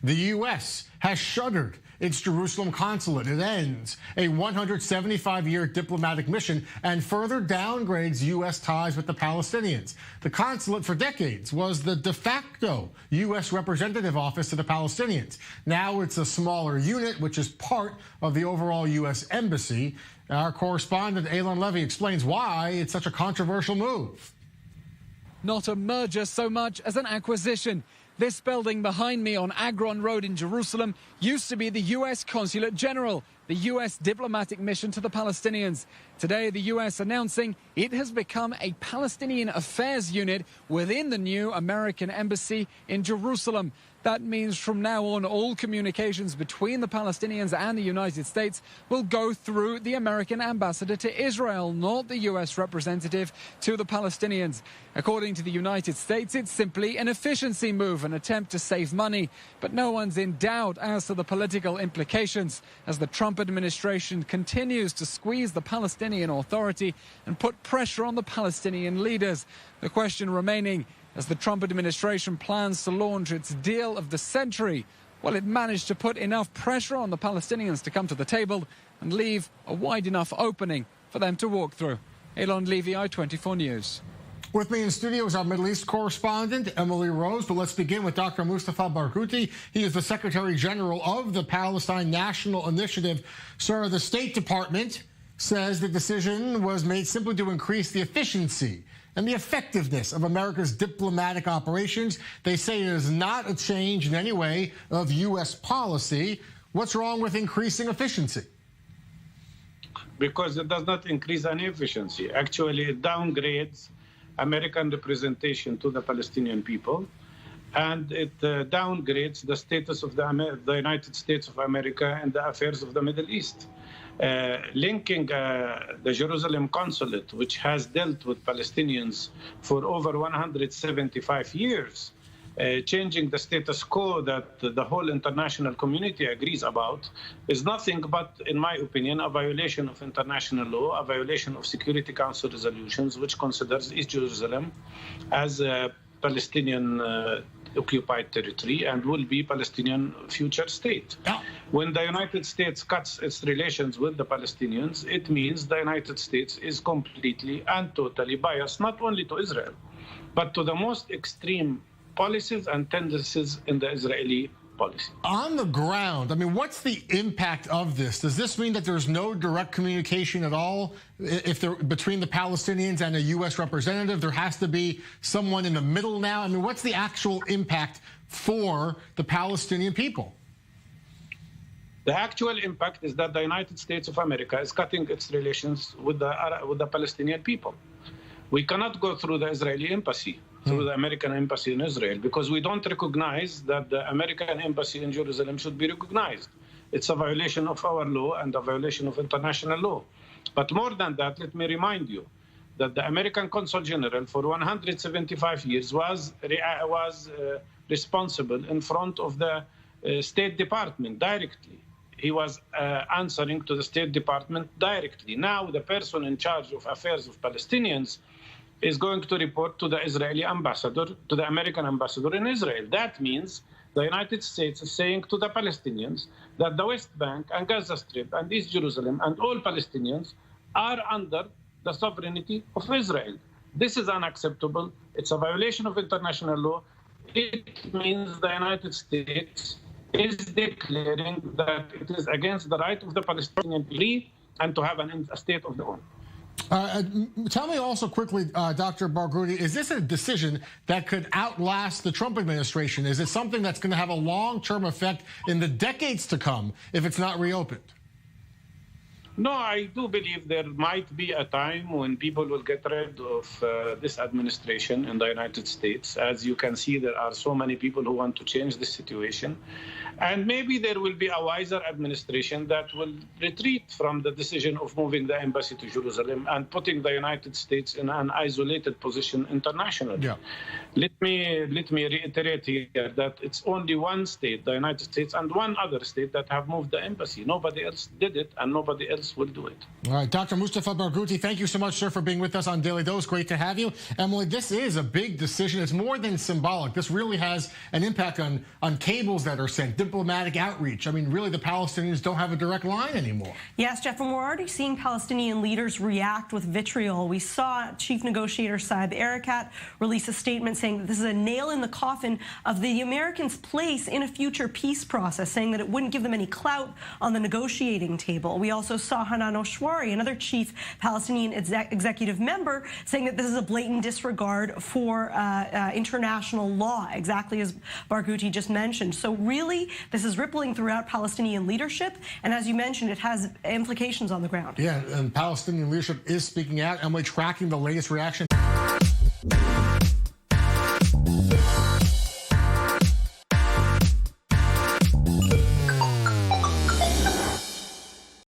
The U.S. has shuttered its Jerusalem consulate. It ends a 175-year diplomatic mission and further downgrades U.S. ties with the Palestinians. The consulate for decades was the de facto U.S. representative office to the Palestinians. Now it's a smaller unit, which is part of the overall U.S. embassy. Our correspondent, Eilon Levy, explains why it's such a controversial move. Not a merger so much as an acquisition. This building behind me on Agron Road in Jerusalem used to be the U.S. Consulate General, the U.S. diplomatic mission to the Palestinians. Today, the U.S. announcing it has become a Palestinian affairs unit within the new American embassy in Jerusalem. That means from now on, all communications between the Palestinians and the United States will go through the American ambassador to Israel, not the U.S. representative to the Palestinians. According to the United States, it's simply an efficiency move, an attempt to save money. But no one's in doubt as to the political implications as the Trump administration continues to squeeze the Palestinian Authority and put pressure on the Palestinian leaders. The question remaining, as the Trump administration plans to launch its deal of the century, will it manage to put enough pressure on the Palestinians to come to the table and leave a wide enough opening for them to walk through? Eilon Levy, I-24 News. With me in studio is our Middle East correspondent, Emily Rose. But let's begin with Dr. Mustafa Barghouti. He is the Secretary General of the Palestine National Initiative. Sir, the State Department says the decision was made simply to increase the efficiency and the effectiveness of America's diplomatic operations. They say it is not a change in any way of U.S. policy. What's wrong with increasing efficiency? Because it does not increase any efficiency. Actually, it downgrades American representation to the Palestinian people, and it downgrades the status of the United States of America in the affairs of the Middle East. Linking the Jerusalem consulate, which has dealt with Palestinians for over 175 years, changing the status quo that the whole international community agrees about, is nothing but, in my opinion, a violation of international law, a violation of Security Council resolutions, which considers East Jerusalem as a Palestinian occupied territory and will be Palestinian future state. When the United States cuts its relations with the Palestinians, it means the United States is completely and totally biased, not only to Israel, but to the most extreme policies and tendencies in the Israeli policy. On the ground, I mean, what's the impact of this? Does this mean that there's no direct communication at all between the Palestinians and a U.S. representative? There has to be someone in the middle now? I mean, what's the actual impact for the Palestinian people? The actual impact is that the United States of America is cutting its relations with the Palestinian people. We cannot go through the Israeli embassy, through the American embassy in Israel, because we don't recognize that the American embassy in Jerusalem should be recognized. It's a violation of our law and a violation of international law. But more than that, let me remind you that the American Consul General for 175 years was responsible in front of the State Department directly. He was answering to the State Department directly. Now the person in charge of affairs of Palestinians is going to report to the Israeli ambassador, to the American ambassador in Israel. That means the United States is saying to the Palestinians that the West Bank and Gaza Strip and East Jerusalem and all Palestinians are under the sovereignty of Israel. This is unacceptable. It's a violation of international law. It means the United States is declaring that it is against the right of the Palestinian people and to have a state of their own. Tell me also quickly, Dr. Barghouti, is this a decision that could outlast the Trump administration? Is it something that's going to have a long-term effect in the decades to come if it's not reopened? No, I do believe there might be a time when people will get rid of this administration in the United States. As you can see, there are so many people who want to change the situation. And maybe there will be a wiser administration that will retreat from the decision of moving the embassy to Jerusalem and putting the United States in an isolated position internationally. Yeah. Let me reiterate here that it's only one state, the United States, and one other state that have moved the embassy. Nobody else did it, and nobody else else will do it. All right, Dr. Mustafa Barghouti, thank you so much, sir, for being with us on Daily Dose. Great to have you. Emily, this is a big decision. It's more than symbolic. This really has an impact on cables that are sent, diplomatic outreach. I mean, really, the Palestinians don't have a direct line anymore. Yes, Jeff, and we're already seeing Palestinian leaders react with vitriol. We saw Chief Negotiator Saeb Erekat release a statement saying that this is a nail in the coffin of the Americans' place in a future peace process, saying that it wouldn't give them any clout on the negotiating table. We also saw Hanan Oshwari, another chief Palestinian executive member, saying that this is a blatant disregard for international law, exactly as Barghouti just mentioned. So really, this is rippling throughout Palestinian leadership, and as you mentioned, it has implications on the ground. Yeah, and Palestinian leadership is speaking out, and we're tracking the latest reaction.